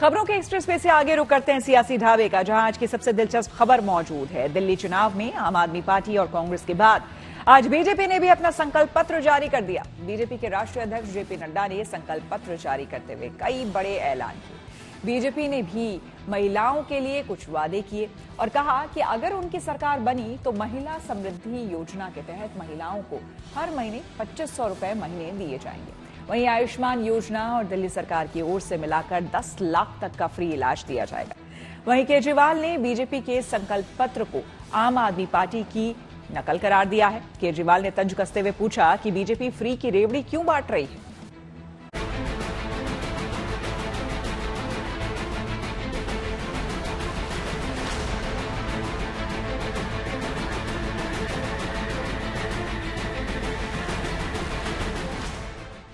खबरों के express way से आगे रुक करते हैं सियासी ढाबे का, जहां आज की सबसे दिलचस्प खबर मौजूद है। दिल्ली चुनाव में आम आदमी पार्टी और कांग्रेस के बाद आज बीजेपी ने भी अपना संकल्प पत्र जारी कर दिया। बीजेपी के राष्ट्रीय अध्यक्ष जेपी नड्डा ने संकल्प पत्र जारी करते हुए कई बड़े ऐलान किए। बीजेपी ने भी महिलाओं के लिए कुछ वादे किए और कहा कि अगर उनकी सरकार बनी तो महिला समृद्धि योजना के तहत महिलाओं को हर महीने 2500 रुपए महीने दिए जाएंगे। वहीं आयुष्मान योजना और दिल्ली सरकार की ओर से मिलाकर 10 लाख तक का फ्री इलाज दिया जाएगा। वहीं केजरीवाल ने बीजेपी के संकल्प पत्र को आम आदमी पार्टी की नकल करार दिया है। केजरीवाल ने तंज कसते हुए पूछा कि बीजेपी फ्री की रेवड़ी क्यों बांट रही है।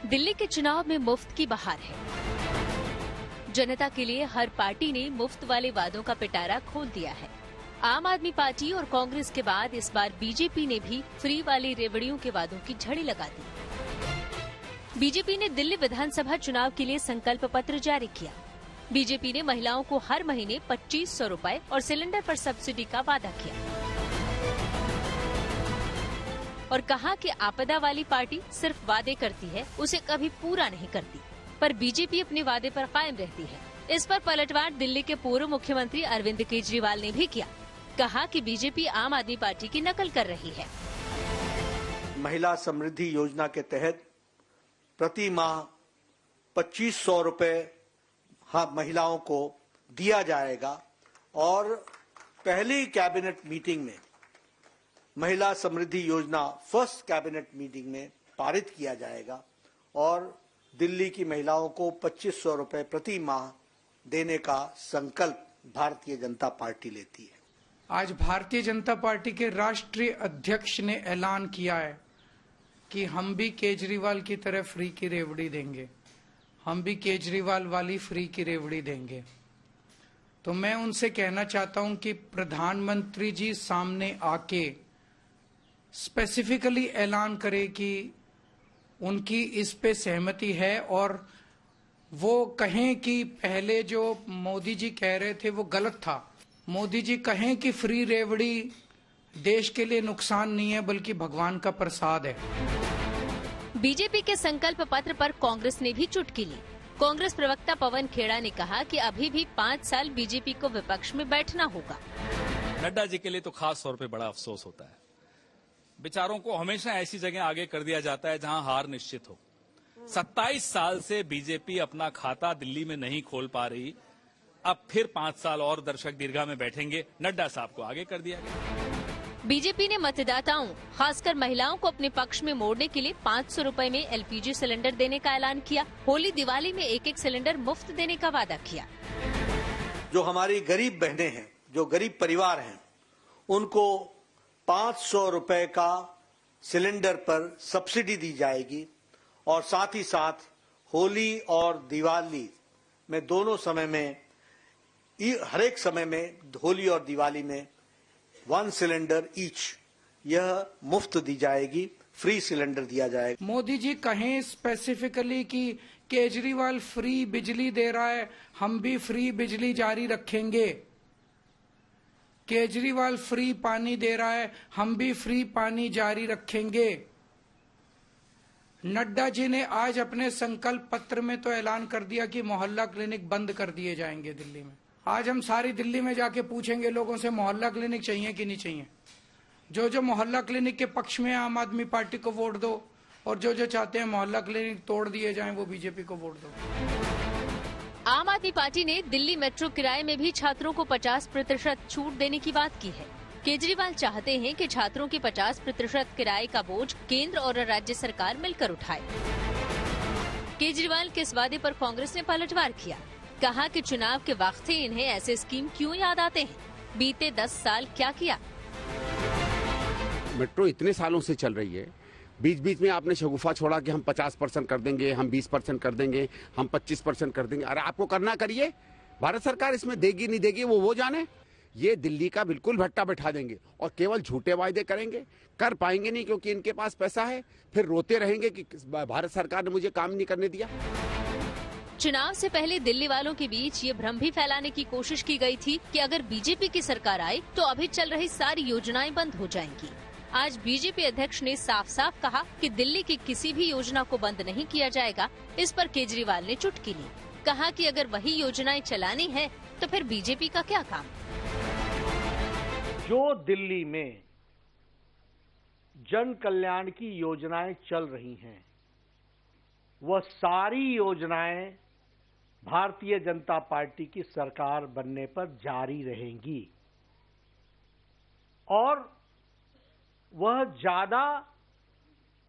दिल्ली के चुनाव में मुफ्त की बहार है। जनता के लिए हर पार्टी ने मुफ्त वाले वादों का पिटारा खोल दिया है। आम आदमी पार्टी और कांग्रेस के बाद इस बार बीजेपी ने भी फ्री वाली रेवड़ियों के वादों की झड़ी लगा दी। बीजेपी ने दिल्ली विधानसभा चुनाव के लिए संकल्प पत्र जारी किया। बीजेपी ने महिलाओं को हर महीने 2500 रुपए और सिलेंडर पर सब्सिडी का वादा किया और कहा कि आपदा वाली पार्टी सिर्फ वादे करती है, उसे कभी पूरा नहीं करती। पर बीजेपी अपने वादे पर कायम रहती है। इस पर पलटवार दिल्ली के पूर्व मुख्यमंत्री अरविंद केजरीवाल ने भी किया। कहा कि बीजेपी आम आदमी पार्टी की नकल कर रही है। महिला समृद्धि योजना के तहत प्रति माह 2500 रुपए महिलाओं को दिया जाएगा और पहली कैबिनेट मीटिंग में महिला समृद्धि योजना फर्स्ट कैबिनेट मीटिंग में पारित किया जाएगा और दिल्ली की महिलाओं को 2500 रुपए प्रति माह देने का संकल्प भारतीय जनता पार्टी लेती है। आज भारतीय जनता पार्टी के राष्ट्रीय अध्यक्ष ने ऐलान किया है कि हम भी केजरीवाल की तरह फ्री की रेवड़ी देंगे, हम भी केजरीवाल वाली फ्री की रेवड़ी देंगे। तो मैं उनसे कहना चाहता हूं कि प्रधानमंत्री जी सामने आके स्पेसिफिकली ऐलान करे कि उनकी इस पे सहमति है और वो कहें कि पहले जो मोदी जी कह रहे थे वो गलत था। मोदी जी कहें कि फ्री रेवड़ी देश के लिए नुकसान नहीं है बल्कि भगवान का प्रसाद है। बीजेपी के संकल्प पत्र पर कांग्रेस ने भी चुटकी ली। कांग्रेस प्रवक्ता पवन खेड़ा ने कहा कि अभी भी 5 साल बीजेपी को विपक्ष में बैठना होगा। नड्डा जी के लिए तो खास तौर पे बड़ा अफसोस होता है। बेचारों को हमेशा ऐसी जगह आगे कर दिया जाता है जहां हार निश्चित हो। 27 साल से बीजेपी अपना खाता दिल्ली में नहीं खोल पा रही। अब फिर 5 साल और दर्शक दीर्घा में बैठेंगे। नड्डा साहब को आगे कर दिया गया। बीजेपी ने मतदाताओं, खासकर महिलाओं को अपने पक्ष में मोड़ने के लिए 500 रुपए में एलपीजी सिलेंडर देने का ऐलान किया। होली दिवाली में एक सिलेंडर मुफ्त देने का वादा किया। जो हमारी गरीब बहनें हैं, जो गरीब परिवार हैं, उनको 500 रुपए का सिलेंडर पर सब्सिडी दी जाएगी और साथ ही साथ होली और दिवाली में दोनों समय में, हर एक समय में, होली और दिवाली में 1 सिलेंडर ईच यह मुफ्त दी जाएगी, फ्री सिलेंडर दिया जाएगा। मोदी जी कहें स्पेसिफिकली कि केजरीवाल फ्री बिजली दे रहा है, हम भी फ्री बिजली जारी रखेंगे। केजरीवाल फ्री पानी दे रहा है, हम भी फ्री पानी जारी रखेंगे। नड्डा जी ने आज अपने संकल्प पत्र में तो ऐलान कर दिया कि मोहल्ला क्लिनिक बंद कर दिए जाएंगे दिल्ली में। आज हम सारी दिल्ली में जाके पूछेंगे लोगों से मोहल्ला क्लिनिक चाहिए कि नहीं चाहिए। जो जो मोहल्ला क्लिनिक के पक्ष में आम आदमी पार्टी को वोट दो और जो जो चाहते हैं मोहल्ला क्लिनिक तोड़ दिए जाएं वो बीजेपी को वोट दो। आम आदमी पार्टी ने दिल्ली मेट्रो किराए में भी छात्रों को 50% छूट देने की बात की है। केजरीवाल चाहते हैं कि छात्रों के 50% किराए का बोझ केंद्र और राज्य सरकार मिलकर उठाए। केजरीवाल के इस वादे पर कांग्रेस ने पलटवार किया। कहा कि चुनाव के वक्त ही इन्हें ऐसे स्कीम क्यों याद आते हैं, बीते 10 साल क्या किया। मेट्रो इतने सालों से चल रही है, बीच बीच में आपने शगुफा छोड़ा कि हम 50% कर देंगे, हम 20% कर देंगे, हम 25% कर देंगे। अरे आपको करना करिए, भारत सरकार इसमें देगी नहीं देगी वो जाने। ये दिल्ली का बिल्कुल भट्टा बैठा देंगे और केवल झूठे वायदे करेंगे, कर पाएंगे नहीं क्योंकि इनके पास पैसा है। फिर रोते रहेंगे कि भारत सरकार ने मुझे काम नहीं करने दिया। चुनाव से पहले दिल्ली वालों के बीच ये भ्रम भी फैलाने की कोशिश की गई थी कि अगर बीजेपी की सरकार आए तो अभी चल रही सारी योजनाएं बंद हो जाएंगी। आज बीजेपी अध्यक्ष ने साफ साफ कहा कि दिल्ली की किसी भी योजना को बंद नहीं किया जाएगा। इस पर केजरीवाल ने चुटकी ली, कहा कि अगर वही योजनाएं चलानी है तो फिर बीजेपी का क्या काम। जो दिल्ली में जन कल्याण की योजनाएं चल रही हैं, वह सारी योजनाएं भारतीय जनता पार्टी की सरकार बनने पर जारी रहेंगी और वह ज्यादा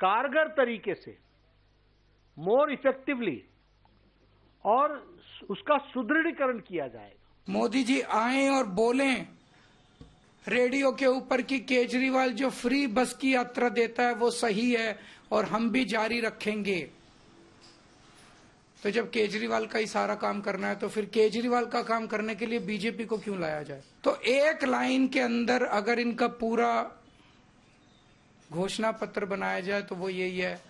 कारगर तरीके से, मोर इफेक्टिवली और उसका सुदृढ़ीकरण किया जाएगा। मोदी जी आए और बोलें रेडियो के ऊपर कि केजरीवाल जो फ्री बस की यात्रा देता है वो सही है और हम भी जारी रखेंगे। तो जब केजरीवाल का ही सारा काम करना है तो फिर केजरीवाल का काम करने के लिए बीजेपी को क्यों लाया जाए। तो एक लाइन के अंदर अगर इनका पूरा घोषणा पत्र बनाया जाए तो वो यही है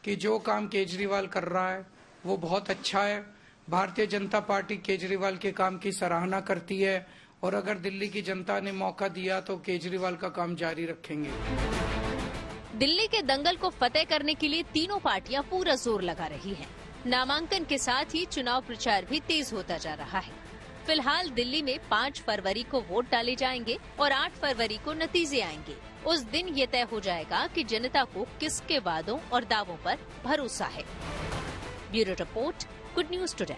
कि जो काम केजरीवाल कर रहा है वो बहुत अच्छा है, भारतीय जनता पार्टी केजरीवाल के काम की सराहना करती है और अगर दिल्ली की जनता ने मौका दिया तो केजरीवाल का काम जारी रखेंगे। दिल्ली के दंगल को फतेह करने के लिए तीनों पार्टियां पूरा जोर लगा रही हैं। नामांकन के साथ ही चुनाव प्रचार भी तेज होता जा रहा है। फिलहाल दिल्ली में 5 फरवरी को वोट डाले जाएंगे और 8 फरवरी को नतीजे आएंगे। उस दिन ये तय हो जाएगा कि जनता को किसके वादों और दावों पर भरोसा है। Bureau report, good news today.